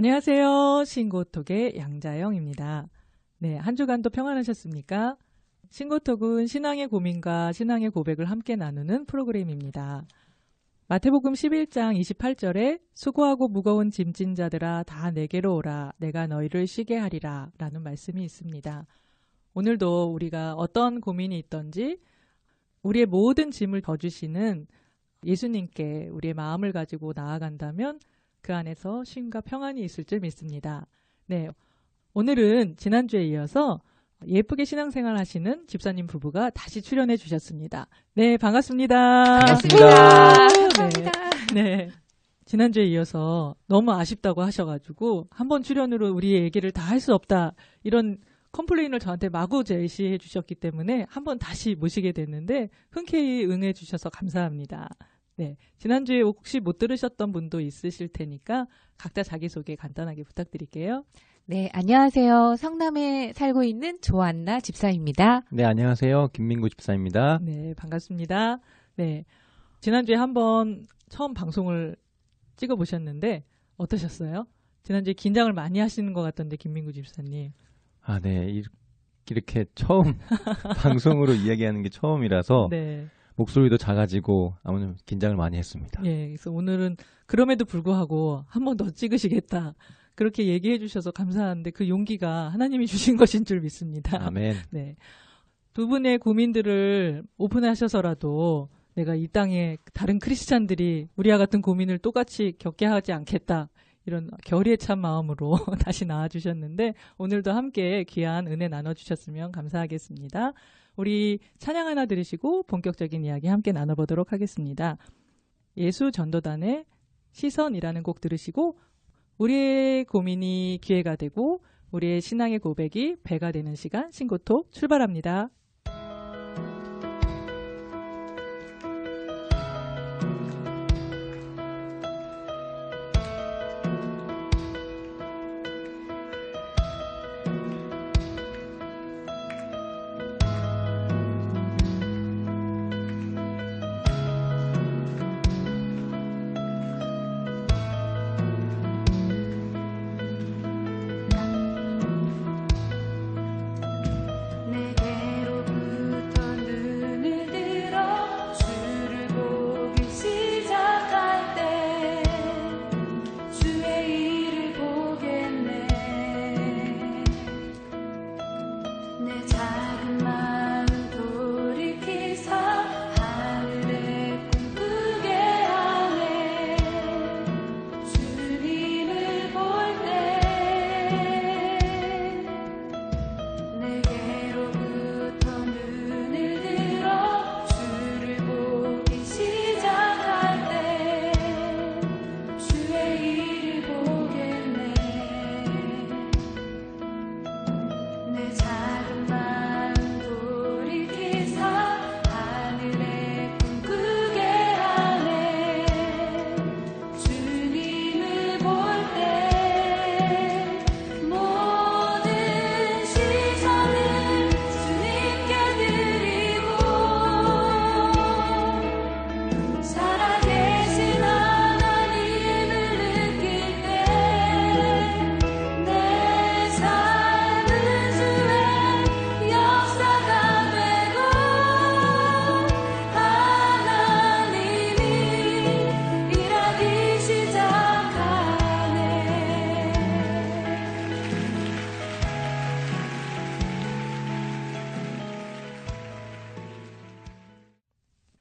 안녕하세요. 신고톡의 양자영입니다. 네, 한 주간도 평안하셨습니까? 신고톡은 신앙의 고민과 신앙의 고백을 함께 나누는 프로그램입니다. 마태복음 11장 28절에 수고하고 무거운 짐진 자들아 다 내게로 오라 내가 너희를 쉬게 하리라 라는 말씀이 있습니다. 오늘도 우리가 어떤 고민이 있던지 우리의 모든 짐을 져주시는 예수님께 우리의 마음을 가지고 나아간다면 그 안에서 쉼과 평안이 있을 줄 믿습니다. 네, 오늘은 지난주에 이어서 예쁘게 신앙생활 하시는 집사님 부부가 다시 출연해 주셨습니다. 네, 반갑습니다. 반갑습니다. 네, 네. 지난주에 이어서 너무 아쉽다고 하셔가지고 한번 출연으로 우리의 얘기를 다 할 수 없다 이런 컴플레인을 저한테 마구 제시해 주셨기 때문에 한번 다시 모시게 됐는데 흔쾌히 응해 주셔서 감사합니다. 네, 지난주에 혹시 못 들으셨던 분도 있으실 테니까 각자 자기소개 간단하게 부탁드릴게요. 네, 안녕하세요. 성남에 살고 있는 조안나 집사입니다. 네, 안녕하세요. 김민구 집사입니다. 네, 반갑습니다. 네, 지난주에 한번 처음 방송을 찍어보셨는데 어떠셨어요? 지난주에 긴장을 많이 하시는 것 같던데 김민구 집사님. 아, 네. 이렇게 처음 방송으로 이야기하는 게 처음이라서 네. 목소리도 작아지고 아무튼 긴장을 많이 했습니다. 예, 그래서 오늘은 그럼에도 불구하고 한 번 더 찍으시겠다. 그렇게 얘기해 주셔서 감사한데 그 용기가 하나님이 주신 것인 줄 믿습니다. 아멘. 네. 두 분의 고민들을 오픈하셔서라도 내가 이 땅에 다른 크리스찬들이 우리와 같은 고민을 똑같이 겪게 하지 않겠다. 이런 결의에 찬 마음으로 다시 나와주셨는데 오늘도 함께 귀한 은혜 나눠주셨으면 감사하겠습니다. 우리 찬양 하나 들으시고 본격적인 이야기 함께 나눠보도록 하겠습니다. 예수 전도단의 시선이라는 곡 들으시고 우리의 고민이 기회가 되고 우리의 신앙의 고백이 배가 되는 시간 신고톡 출발합니다.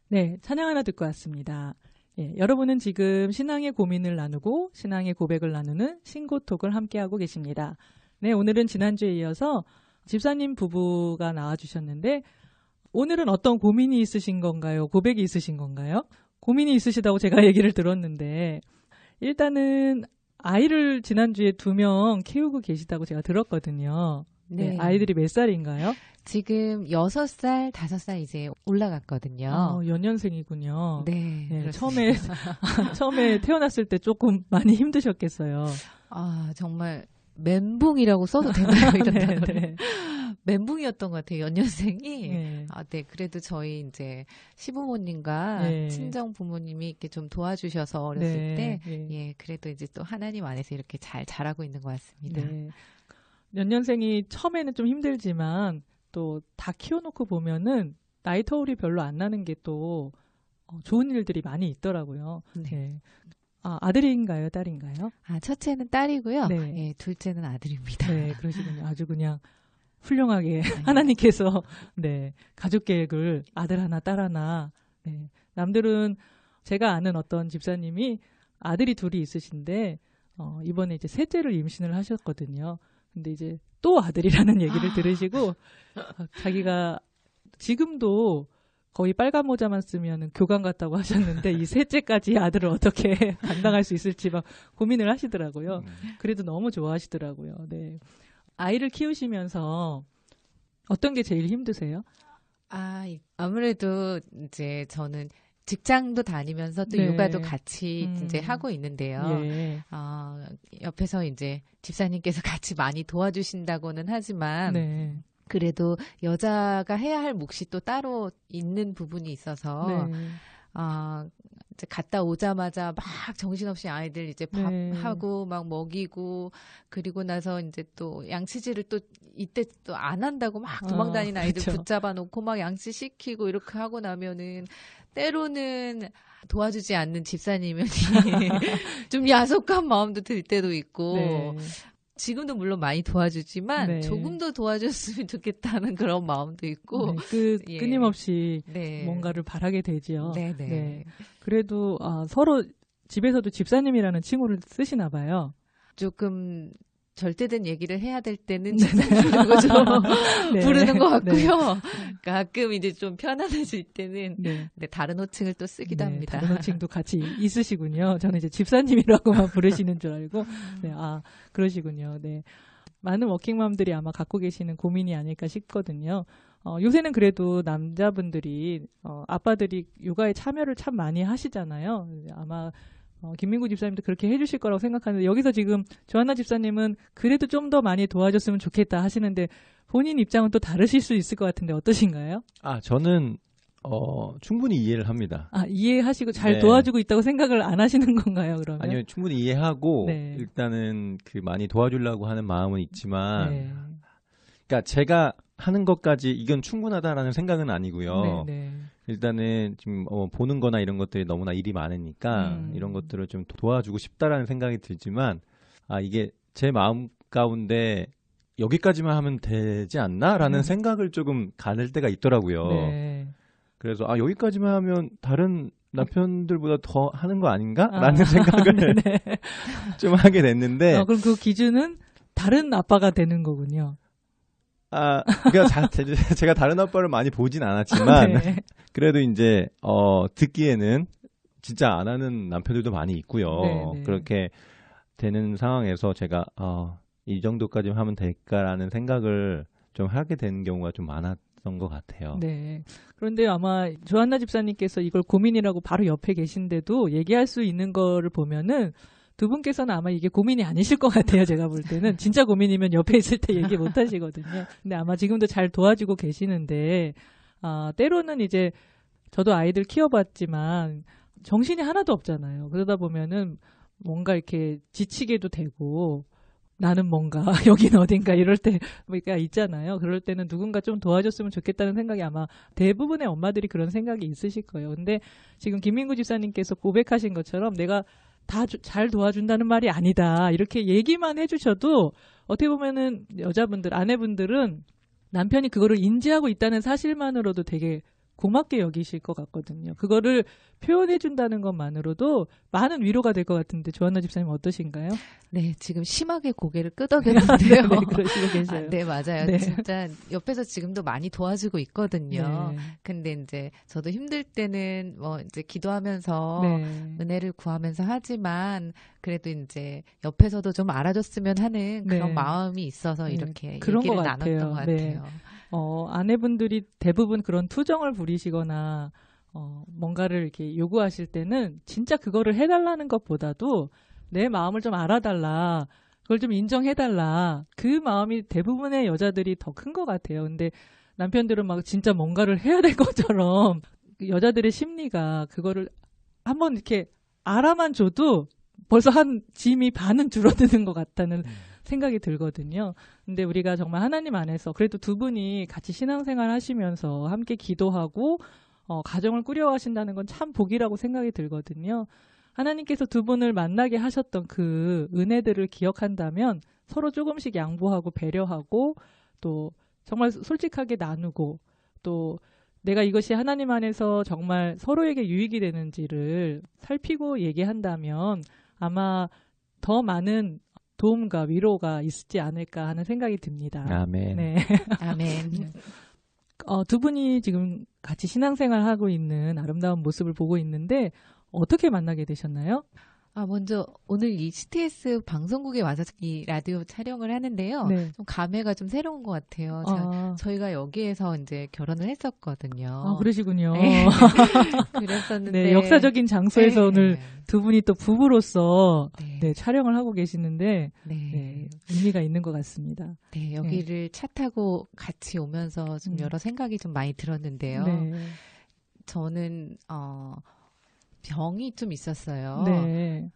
네, 찬양 하나 듣고 왔습니다. 예, 여러분은 지금 신앙의 고민을 나누고 신앙의 고백을 나누는 신고톡을 함께하고 계십니다. 네, 오늘은 지난주에 이어서 집사님 부부가 나와주셨는데 오늘은 어떤 고민이 있으신 건가요? 고백이 있으신 건가요? 고민이 있으시다고 제가 얘기를 들었는데 일단은 아이를 지난주에 2명 키우고 계시다고 제가 들었거든요. 네, 아이들이 몇 살인가요? 지금 6살, 5살 이제 올라갔거든요. 연년생이군요. 네. 네, 처음에 태어났을 때 조금 많이 힘드셨겠어요. 아, 정말 멘붕이라고 써도 되나요? 이런 네, 단어를. 네. 멘붕이었던 것 같아요. 연년생이. 네. 네. 그래도 저희 이제 시부모님과 네. 친정 부모님이 이렇게 좀 도와주셔서 어렸을 네. 때, 예. 그래도 이제 또 하나님 안에서 이렇게 잘 자라고 있는 것 같습니다. 네. 연년생이 처음에는 좀 힘들지만 또 다 키워놓고 보면은 나이 터울이 별로 안 나는 게 또 좋은 일들이 많이 있더라고요. 네. 네. 아들인가요, 딸인가요? 첫째는 딸이고요. 네. 둘째는 아들입니다. 네, 그러시군요. 아주 그냥 훌륭하게 하나님께서 네, 가족 계획을 아들 하나, 딸 하나. 네. 남들은 제가 아는 어떤 집사님이 아들이 둘이 있으신데 이번에 이제 셋째를 임신을 하셨거든요. 근데 이제 또 아들이라는 얘기를 들으시고 자기가 지금도 거의 빨간 모자만 쓰면 교관 같다고 하셨는데 이 셋째까지 아들을 어떻게 감당할 수 있을지 막 고민을 하시더라고요. 그래도 너무 좋아하시더라고요. 네. 아이를 키우시면서 어떤 게 제일 힘드세요? 아무래도 이제 저는 직장도 다니면서 또 네. 육아도 같이 이제 하고 있는데요. 예. 옆에서 이제 집사님께서 같이 많이 도와주신다고는 하지만 네. 그래도 여자가 해야 할 몫이 또 따로 있는 부분이 있어서 네. 이제 갔다 오자마자 막 정신없이 아이들 이제 네. 밥하고 막 먹이고 그리고 나서 이제 또 양치질을 또 이때 또 안 한다고 막 도망다니는 아이들 그렇죠. 붙잡아 놓고 막 양치 시키고 이렇게 하고 나면은 때로는 도와주지 않는 집사님이 좀 야속한 마음도 들 때도 있고 네. 지금도 물론 많이 도와주지만 네. 조금 더 도와줬으면 좋겠다는 그런 마음도 있고 네. 끊임없이 네. 뭔가를 바라게 되죠. 네. 네. 그래도 서로 집에서도 집사님이라는 칭호를 쓰시나 봐요. 조금 절대된 얘기를 해야 될 때는 집사님이라고 좀 네. 부르는 것 같고요. 네. 가끔 이제 좀 편안해질 때는 네. 다른 호칭을 또 쓰기도 네, 합니다. 다른 호칭도 같이 있으시군요. 저는 이제 집사님이라고만 부르시는 줄 알고. 네, 그러시군요. 네. 많은 워킹맘들이 아마 갖고 계시는 고민이 아닐까 싶거든요. 요새는 그래도 남자분들이, 아빠들이 육아에 참여를 참 많이 하시잖아요. 아마 김민구 집사님도 그렇게 해주실 거라고 생각하는데 여기서 지금 조한나 집사님은 그래도 좀 더 많이 도와줬으면 좋겠다 하시는데 본인 입장은 또 다르실 수 있을 것 같은데 어떠신가요? 저는 충분히 이해를 합니다. 이해하시고 잘 네. 도와주고 있다고 생각을 안 하시는 건가요, 그러면? 아니요, 충분히 이해하고 네. 일단은 많이 도와주려고 하는 마음은 있지만, 네. 그러니까 제가 하는 것까지 이건 충분하다라는 생각은 아니고요. 네. 일단은 지금 보는 거나 이런 것들이 너무나 일이 많으니까 이런 것들을 좀 도와주고 싶다라는 생각이 들지만 이게 제 마음 가운데 여기까지만 하면 되지 않나라는 생각을 조금 가질 때가 있더라고요. 네. 그래서 여기까지만 하면 다른 남편들보다 더 하는 거 아닌가라는 생각을 좀 하게 됐는데 그럼 그 기준은 다른 아빠가 되는 거군요. 그러니까 제가 다른 아빠를 많이 보진 않았지만 네. 그래도 이제 듣기에는 진짜 안 하는 남편들도 많이 있고요. 네. 그렇게 되는 상황에서 제가 이 정도까지 하면 될까라는 생각을 좀 하게 되는 경우가 좀 많았던 것 같아요. 네. 그런데 아마 조한나 집사님께서 이걸 고민이라고 바로 옆에 계신데도 얘기할 수 있는 거를 보면은 두 분께서는 아마 이게 고민이 아니실 것 같아요. 제가 볼 때는 진짜 고민이면 옆에 있을 때 얘기 못 하시거든요. 근데 아마 지금도 잘 도와주고 계시는데 때로는 이제 저도 아이들 키워봤지만 정신이 하나도 없잖아요. 그러다 보면은 뭔가 이렇게 지치게도 되고 나는 뭔가 여긴 어딘가 이럴 때가 있잖아요. 그럴 때는 누군가 좀 도와줬으면 좋겠다는 생각이 아마 대부분의 엄마들이 그런 생각이 있으실 거예요. 근데 지금 김민구 집사님께서 고백하신 것처럼 내가 다 잘 도와준다는 말이 아니다. 이렇게 얘기만 해주셔도 어떻게 보면은 여자분들, 아내분들은 남편이 그거를 인지하고 있다는 사실만으로도 되게 고맙게 여기실 것 같거든요. 그거를 표현해준다는 것만으로도 많은 위로가 될 것 같은데 조한나 집사님 어떠신가요? 네, 지금 심하게 고개를 끄덕이는데요. 네, 그러시고 계세요. 네, 맞아요. 네. 진짜 옆에서 지금도 많이 도와주고 있거든요. 네. 근데 이제 저도 힘들 때는 이제 기도하면서 네. 은혜를 구하면서 하지만 그래도 이제 옆에서도 좀 알아줬으면 하는 그런 네. 마음이 있어서 네. 이렇게 그런 얘기를 것 나눴던 같아요. 것 같아요. 네. 아내분들이 대부분 그런 투정을 부리시거나 뭔가를 이렇게 요구하실 때는 진짜 그거를 해달라는 것보다도 내 마음을 좀 알아달라. 그걸 좀 인정해달라. 그 마음이 대부분의 여자들이 더 큰 것 같아요. 근데 남편들은 막 진짜 뭔가를 해야 될 것처럼 여자들의 심리가 그거를 한번 이렇게 알아만 줘도 벌써 한 짐이 반은 줄어드는 것 같다는 생각이 들거든요. 근데 우리가 정말 하나님 안에서 그래도 두 분이 같이 신앙생활 하시면서 함께 기도하고 가정을 꾸려가신다는 건 참 복이라고 생각이 들거든요. 하나님께서 두 분을 만나게 하셨던 그 은혜들을 기억한다면 서로 조금씩 양보하고 배려하고 또 정말 솔직하게 나누고 또 내가 이것이 하나님 안에서 정말 서로에게 유익이 되는지를 살피고 얘기한다면 아마 더 많은 도움과 위로가 있지 않을까 하는 생각이 듭니다. 아멘. 네. 아멘. 두 분이 지금 같이 신앙생활 하고 있는 아름다운 모습을 보고 있는데 어떻게 만나게 되셨나요? 먼저 오늘 이 CTS 방송국에 와서 이 라디오 촬영을 하는데요. 네. 좀 감회가 좀 새로운 것 같아요. 저희가 여기에서 이제 결혼을 했었거든요. 그러시군요. 네. 그랬었는데 네, 역사적인 장소에서 네. 오늘 두 분이 또 부부로서 네. 촬영을 하고 계시는데 네. 의미가 있는 것 같습니다. 네, 여기를 차 타고 같이 오면서 좀 여러 생각이 좀 많이 들었는데요. 네. 저는 병이 좀 있었어요. 네.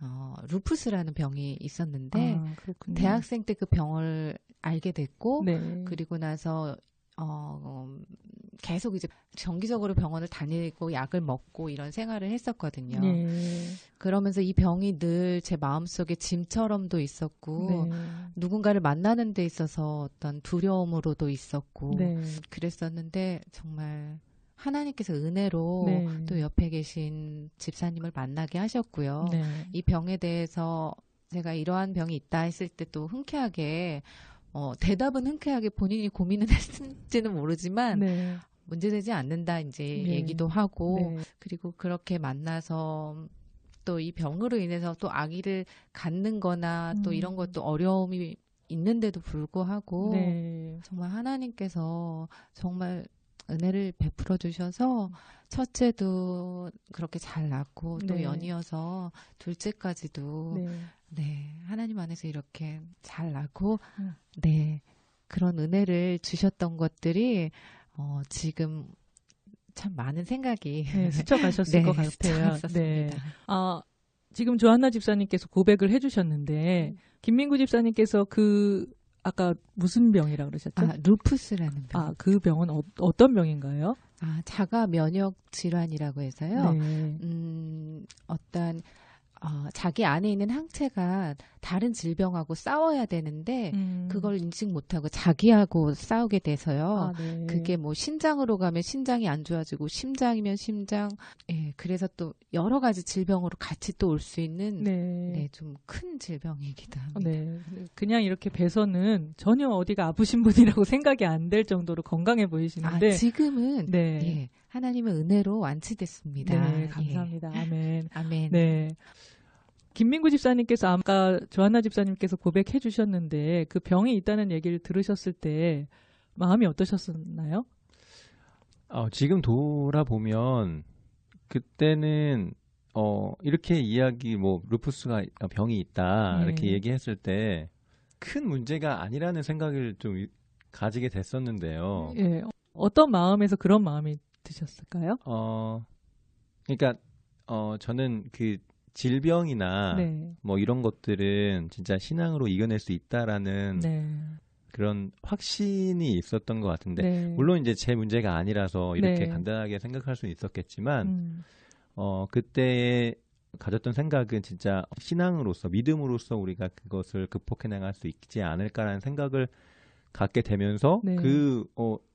루푸스라는 병이 있었는데 그렇군요. 대학생 때 그 병을 알게 됐고 네. 그리고 나서 계속 이제 정기적으로 병원을 다니고 약을 먹고 이런 생활을 했었거든요. 네. 그러면서 이 병이 늘 제 마음속에 짐처럼도 있었고 네. 누군가를 만나는 데 있어서 어떤 두려움으로도 있었고 네. 그랬었는데 정말 하나님께서 은혜로 네. 또 옆에 계신 집사님을 만나게 하셨고요. 네. 이 병에 대해서 제가 이러한 병이 있다 했을 때 또 흔쾌하게 대답은 흔쾌하게 본인이 고민을 했을지는 모르지만 네. 문제되지 않는다 이제 네. 얘기도 하고 네. 그리고 그렇게 만나서 또 이 병으로 인해서 또 아기를 갖는 거나 또 이런 것도 어려움이 있는데도 불구하고 네. 정말 하나님께서 정말 은혜를 베풀어 주셔서 첫째도 그렇게 잘 낳고 또 네. 연이어서 둘째까지도 네. 네, 하나님 안에서 이렇게 잘 낳고 음. 네, 그런 은혜를 주셨던 것들이 지금 참 많은 생각이 네, 스쳐가셨을 네, 것 같아요. 스쳐갔었습니다. 네. 지금 조한나 집사님께서 고백을 해주셨는데 김민구 집사님께서 아까 무슨 병이라고 그러셨죠? 루푸스라는 병. 그 병은 어떤 병인가요? 자가 면역 질환이라고 해서요. 네. 어떤 자기 안에 있는 항체가 다른 질병하고 싸워야 되는데 그걸 인식 못하고 자기하고 싸우게 돼서요. 네. 그게 뭐 신장으로 가면 신장이 안 좋아지고 심장이면 심장, 그래서 또 여러 가지 질병으로 같이 또 올 수 있는 좀 큰 질병이기도 합니다. 네. 그냥 이렇게 뵈서는 전혀 어디가 아프신 분이라고 생각이 안 될 정도로 건강해 보이시는데 지금은 네. 하나님의 은혜로 완치됐습니다. 네, 감사합니다. 아멘. 아멘. 네. 김민구 집사님께서 아까 조한나 집사님께서 고백해 주셨는데 그 병이 있다는 얘기를 들으셨을 때 마음이 어떠셨나요? 지금 돌아보면 그때는 이렇게 루푸스가 병이 있다 이렇게 얘기했을 때 큰 문제가 아니라는 생각을 좀 가지게 됐었는데요. 예. 어떤 마음에서 그런 마음이 드셨을까요? 그러니까 저는 그 질병이나 뭐 이런 것들은 진짜 신앙으로 이겨낼 수 있다라는 그런 확신이 있었던 것 같은데 물론 이제 제 문제가 아니라서 이렇게 간단하게 생각할 수는 있었겠지만 그때 가졌던 생각은 진짜 신앙으로서 믿음으로서 우리가 그것을 극복해 나갈 수 있지 않을까라는 생각을 갖게 되면서 그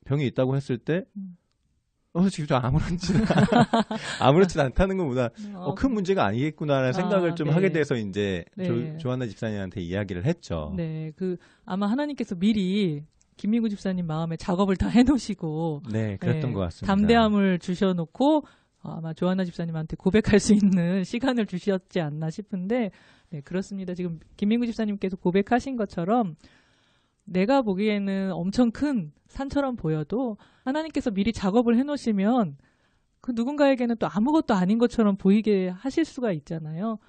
병이 있다고 했을 때 지금 아무렇지도 않다는 것보다 큰 문제가 아니겠구나라는 생각을 좀 하게 돼서 이제 조한나 집사님한테 이야기를 했죠. 네, 아마 하나님께서 미리 김민구 집사님 마음에 작업을 다 해놓으시고 그랬던 것 같습니다. 담대함을 주셔놓고 아마 조한나 집사님한테 고백할 수 있는 시간을 주셨지 않나 싶은데 그렇습니다. 지금 김민구 집사님께서 고백하신 것처럼 내가 보기에는 엄청 큰 산처럼 보여도 하나님께서 미리 작업을 해놓으시면 그 누군가에게는 또 아무것도 아닌 것처럼 보이게 하실 수가 있잖아요.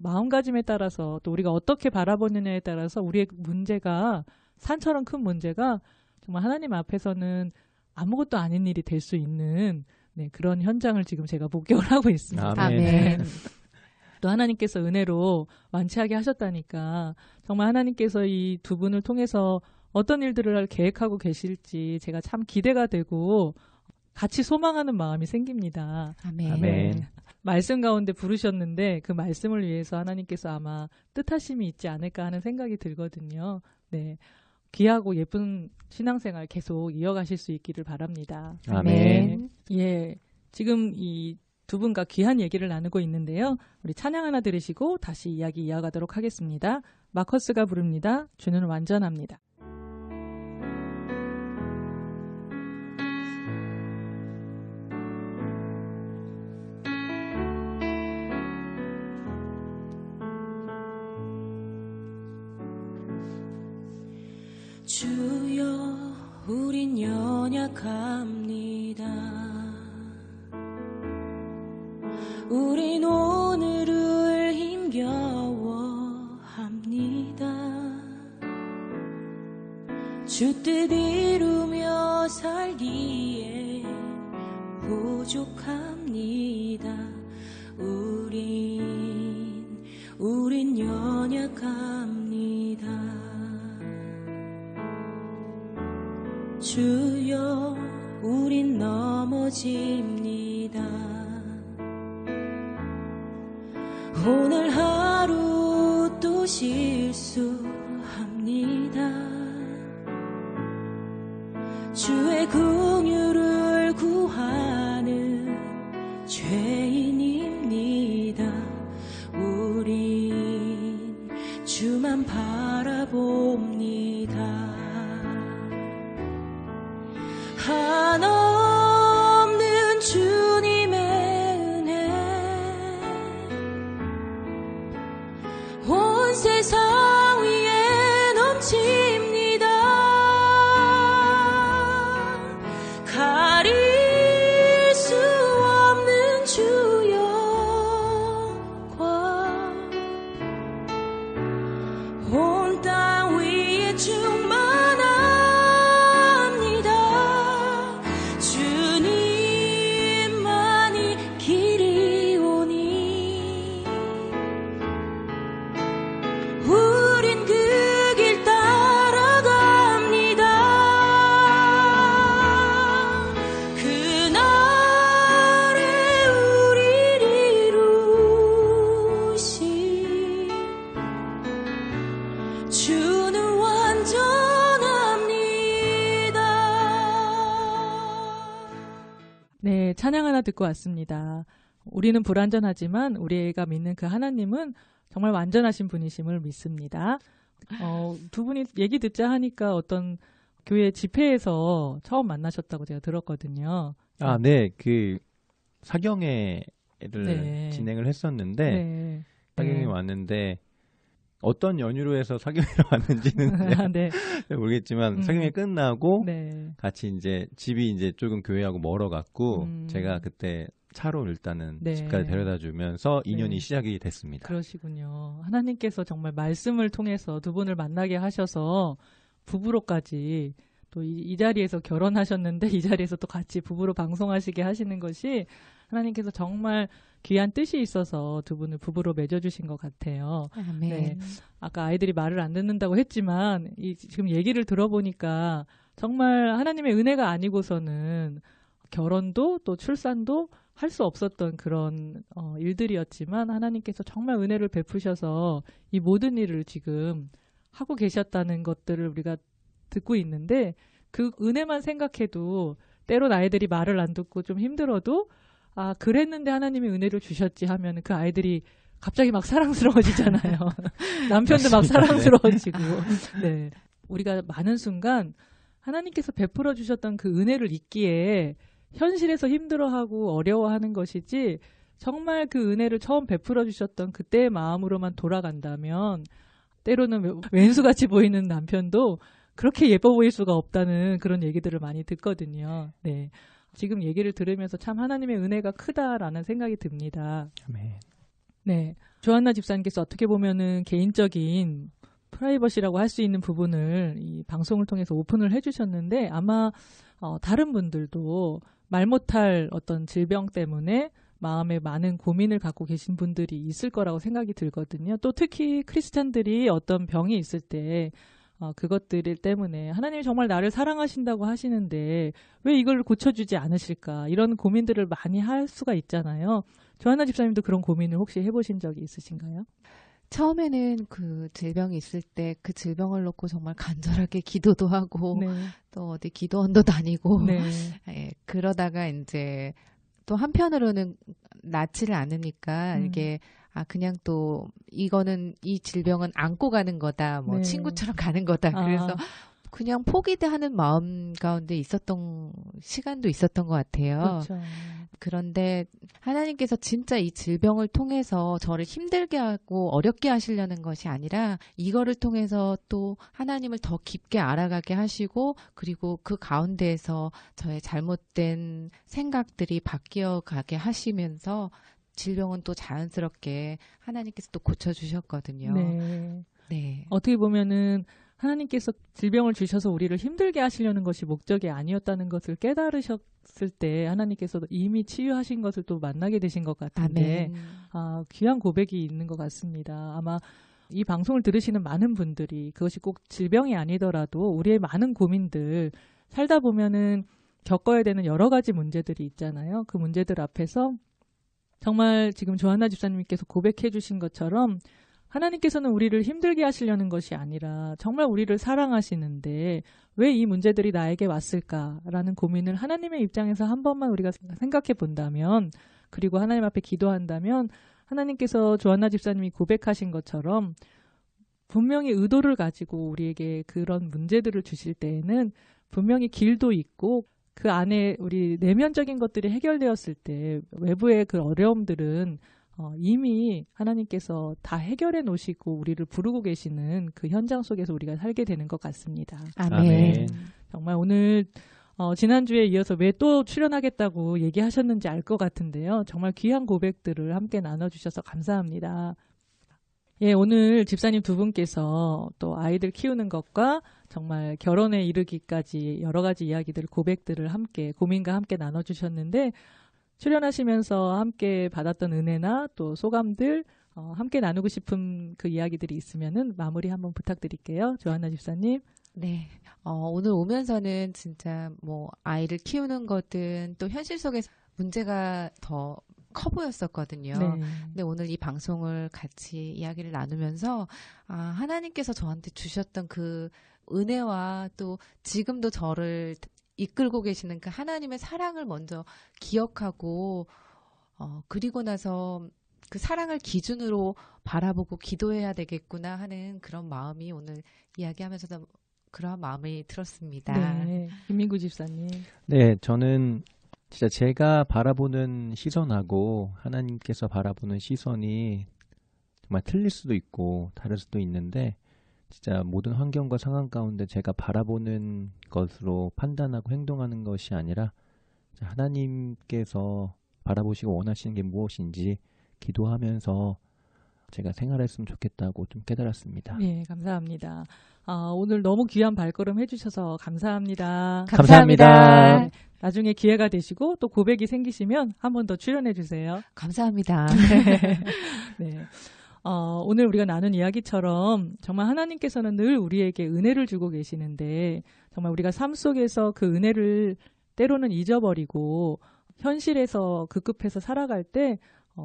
마음가짐에 따라서 또 우리가 어떻게 바라보느냐에 따라서 우리의 문제가 산처럼 큰 문제가 정말 하나님 앞에서는 아무것도 아닌 일이 될 수 있는 네, 그런 현장을 지금 제가 목격을 하고 있습니다. 아멘. 또 하나님께서 은혜로 완치하게 하셨다니까 정말 하나님께서 이 두 분을 통해서 어떤 일들을 계획하고 계실지 제가 참 기대가 되고 같이 소망하는 마음이 생깁니다. 아멘. 아멘. 말씀 가운데 부르셨는데 그 말씀을 위해서 하나님께서 아마 뜻하심이 있지 않을까 하는 생각이 들거든요. 네, 귀하고 예쁜 신앙생활 계속 이어가실 수 있기를 바랍니다. 아멘. 예, 지금 이 두 분과 귀한 얘기를 나누고 있는데요. 우리 찬양 하나 들으시고 다시 이야기 이어가도록 하겠습니다. 마커스가 부릅니다. 주는 완전합니다. 주여 우린 연약합니다. 우린 오늘을 힘겨워합니다. 주 뜻 이루며 살기에 부족합니다. 우린 연약합니다. 주여 우린 넘어집니다. 오늘 하루 또 실수합니다. 주의 긍휼을 구하는 죄인입니다. 우린 주만 바라봅니다. 한없는 주님의 은혜 온 세상 위에 넘칩니다. 가릴 수 없는 주 영광 온 땅 위에 충만합니다. 주님만이 길이오니 우린 그 길 따라갑니다. 그날에 우리를 이루신 주는 완전합니다. 네, 찬양 하나 듣고 왔습니다. 우리는 불완전하지만 우리가 믿는 그 하나님은 정말 완전하신 분이심을 믿습니다. 두 분이 얘기 듣자 하니까 어떤 교회 집회에서 처음 만나셨다고 제가 들었거든요. 아, 네. 그 사경회를 네. 진행을 했었는데 네. 사경회 네. 왔는데 어떤 연유로 해서 사경회를 왔는지는 아, 네. 잘 모르겠지만 음. 사경회 끝나고 네. 같이 이제 집이 이제 조금 교회하고 멀어갖고 음. 제가 그때 차로 일단은 네. 집까지 데려다주면서 인연이 네. 시작이 됐습니다. 그러시군요. 하나님께서 정말 말씀을 통해서 두 분을 만나게 하셔서 부부로까지 또 이 자리에서 결혼하셨는데 이 자리에서 또 같이 부부로 방송하시게 하시는 것이 하나님께서 정말 귀한 뜻이 있어서 두 분을 부부로 맺어주신 것 같아요. 아멘. 네. 아까 아이들이 말을 안 듣는다고 했지만 지금 얘기를 들어보니까 정말 하나님의 은혜가 아니고서는 결혼도 또 출산도 할 수 없었던 그런 일들이었지만 하나님께서 정말 은혜를 베푸셔서 이 모든 일을 지금 하고 계셨다는 것들을 우리가 듣고 있는데 그 은혜만 생각해도 때론 아이들이 말을 안 듣고 좀 힘들어도 아 그랬는데 하나님이 은혜를 주셨지 하면 그 아이들이 갑자기 막 사랑스러워지잖아요. 남편도 막 맞습니다. 사랑스러워지고 네. 우리가 많은 순간 하나님께서 베풀어 주셨던 그 은혜를 잊기에 현실에서 힘들어하고 어려워하는 것이지 정말 그 은혜를 처음 베풀어 주셨던 그때의 마음으로만 돌아간다면 때로는 왼수같이 보이는 남편도 그렇게 예뻐 보일 수가 없다는 그런 얘기들을 많이 듣거든요. 네. 지금 얘기를 들으면서 참 하나님의 은혜가 크다라는 생각이 듭니다. 아멘. 네. 조한나 집사님께서 어떻게 보면은 개인적인 프라이버시라고 할 수 있는 부분을 이 방송을 통해서 오픈을 해주셨는데 아마 다른 분들도 말 못할 어떤 질병 때문에 마음에 많은 고민을 갖고 계신 분들이 있을 거라고 생각이 들거든요. 또 특히 크리스찬들이 어떤 병이 있을 때 그것들 때문에 하나님이 정말 나를 사랑하신다고 하시는데 왜 이걸 고쳐주지 않으실까 이런 고민들을 많이 할 수가 있잖아요. 조한나 집사님도 그런 고민을 혹시 해보신 적이 있으신가요? 처음에는 그 질병이 있을 때 그 질병을 놓고 정말 간절하게 기도도 하고 네. 또 어디 기도원도 다니고 네. 예, 그러다가 이제 또 한편으로는 낫지를 않으니까 이게 그냥 또 이거는 이 질병은 안고 가는 거다. 뭐 네. 친구처럼 가는 거다. 그래서 아, 그냥 포기하는 마음 가운데 있었던 시간도 있었던 것 같아요. 그렇죠. 그런데 하나님께서 진짜 이 질병을 통해서 저를 힘들게 하고 어렵게 하시려는 것이 아니라 이거를 통해서 또 하나님을 더 깊게 알아가게 하시고 그리고 그 가운데에서 저의 잘못된 생각들이 바뀌어 가게 하시면서 질병은 또 자연스럽게 하나님께서 또 고쳐주셨거든요. 네. 네. 어떻게 보면은 하나님께서 질병을 주셔서 우리를 힘들게 하시려는 것이 목적이 아니었다는 것을 깨달으셨을 때 하나님께서 이미 치유하신 것을 또 만나게 되신 것 같은데 아멘. 귀한 고백이 있는 것 같습니다. 아마 이 방송을 들으시는 많은 분들이 그것이 꼭 질병이 아니더라도 우리의 많은 고민들 살다 보면은 겪어야 되는 여러 가지 문제들이 있잖아요. 그 문제들 앞에서 정말 지금 조한나 집사님께서 고백해 주신 것처럼 하나님께서는 우리를 힘들게 하시려는 것이 아니라 정말 우리를 사랑하시는데 왜 이 문제들이 나에게 왔을까라는 고민을 하나님의 입장에서 한 번만 우리가 생각해 본다면 그리고 하나님 앞에 기도한다면 하나님께서 조한나 집사님이 고백하신 것처럼 분명히 의도를 가지고 우리에게 그런 문제들을 주실 때에는 분명히 길도 있고 그 안에 우리 내면적인 것들이 해결되었을 때 외부의 그 어려움들은 이미 하나님께서 다 해결해 놓으시고 우리를 부르고 계시는 그 현장 속에서 우리가 살게 되는 것 같습니다. 아멘. 아멘. 정말 오늘 지난주에 이어서 왜 또 출연하겠다고 얘기하셨는지 알 것 같은데요. 정말 귀한 고백들을 함께 나눠주셔서 감사합니다. 예, 오늘 집사님 두 분께서 또 아이들 키우는 것과 정말 결혼에 이르기까지 여러 가지 이야기들, 고백들을 함께 고민과 함께 나눠주셨는데 출연하시면서 함께 받았던 은혜나 또 소감들 함께 나누고 싶은 그 이야기들이 있으면은 마무리 한번 부탁드릴게요. 조한나 집사님. 네. 오늘 오면서는 진짜 뭐 아이를 키우는 거든 또 현실 속에서 문제가 더 커 보였었거든요. 네. 근데 오늘 이 방송을 같이 이야기를 나누면서 하나님께서 저한테 주셨던 그 은혜와 또 지금도 저를 이끌고 계시는 그 하나님의 사랑을 먼저 기억하고 그리고 나서 그 사랑을 기준으로 바라보고 기도해야 되겠구나 하는 그런 마음이 오늘 이야기하면서도 그런 마음이 들었습니다. 네. 김민구 집사님. 네, 저는 진짜 제가 바라보는 시선하고 하나님께서 바라보는 시선이 정말 틀릴 수도 있고 다를 수도 있는데 진짜 모든 환경과 상황 가운데 제가 바라보는 것으로 판단하고 행동하는 것이 아니라 하나님께서 바라보시고 원하시는 게 무엇인지 기도하면서 제가 생활했으면 좋겠다고 좀 깨달았습니다. 네, 감사합니다. 오늘 너무 귀한 발걸음 해주셔서 감사합니다. 감사합니다. 네, 나중에 기회가 되시고 또 고백이 생기시면 한 번 더 출연해 주세요. 감사합니다. 네. 오늘 우리가 나눈 이야기처럼 정말 하나님께서는 늘 우리에게 은혜를 주고 계시는데 정말 우리가 삶 속에서 그 은혜를 때로는 잊어버리고 현실에서 급급해서 살아갈 때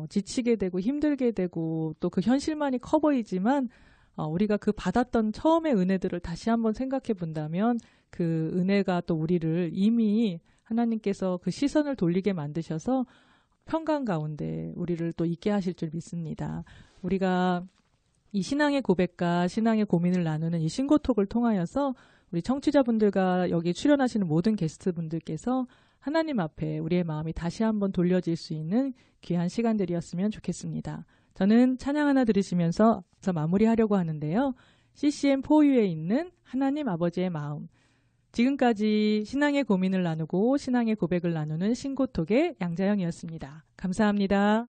지치게 되고 힘들게 되고 또 그 현실만이 커 보이지만 우리가 그 받았던 처음의 은혜들을 다시 한번 생각해 본다면 그 은혜가 또 우리를 이미 하나님께서 그 시선을 돌리게 만드셔서 평강 가운데 우리를 또 있게 하실 줄 믿습니다. 우리가 이 신앙의 고백과 신앙의 고민을 나누는 이 신고톡을 통하여서 우리 청취자분들과 여기 출연하시는 모든 게스트분들께서 하나님 앞에 우리의 마음이 다시 한번 돌려질 수 있는 귀한 시간들이었으면 좋겠습니다. 저는 찬양 하나 들으시면서 마무리하려고 하는데요. CCM4U에 있는 하나님 아버지의 마음. 지금까지 신앙의 고민을 나누고 신앙의 고백을 나누는 신고톡의 양자영이었습니다. 감사합니다.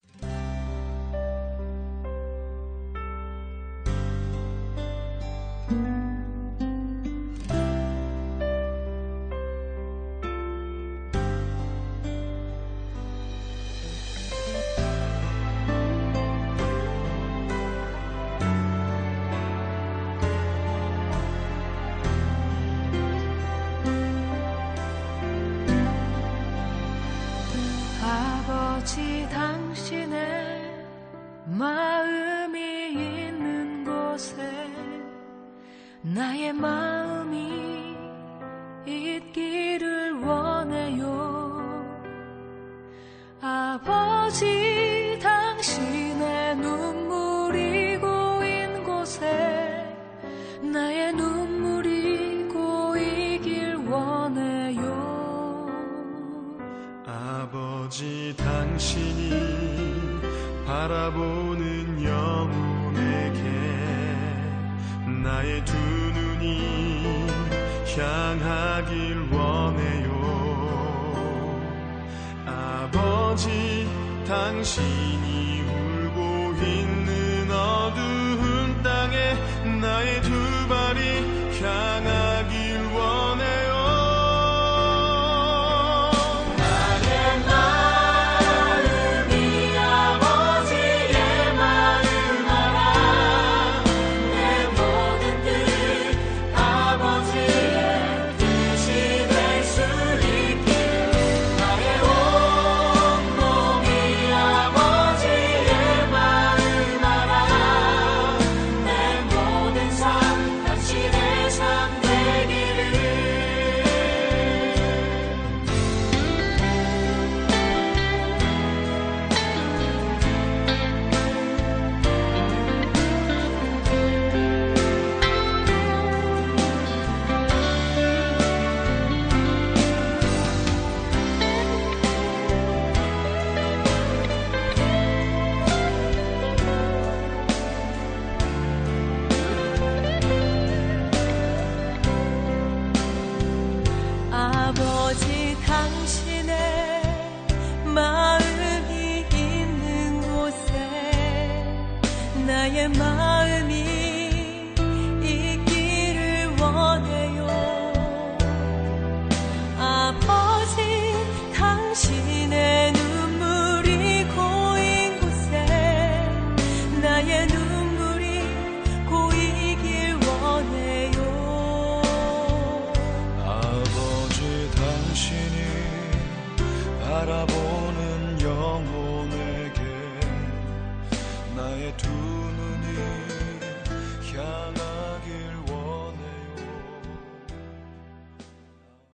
아버지 당신의 마음이 있는 곳에 나의 마음이 있기를 원해요. 아버지 당신의 눈물이 고인 곳에 나의 눈물이 고이길 원해요. 아버지 당신이 바라보는 영혼에게 나의 두 눈이 향하길 원해요. 아버지 당신이 울고 있는 어두운 땅에 나의 두 발이 향하길 원해요. 아버지 당신의 마음이 있는 곳에 나의 마음이 있기를 원해요. 아버지 당신의 눈물이 고인 곳에 나의 눈물이 고이길 원해요. 아버지 당신이 바라보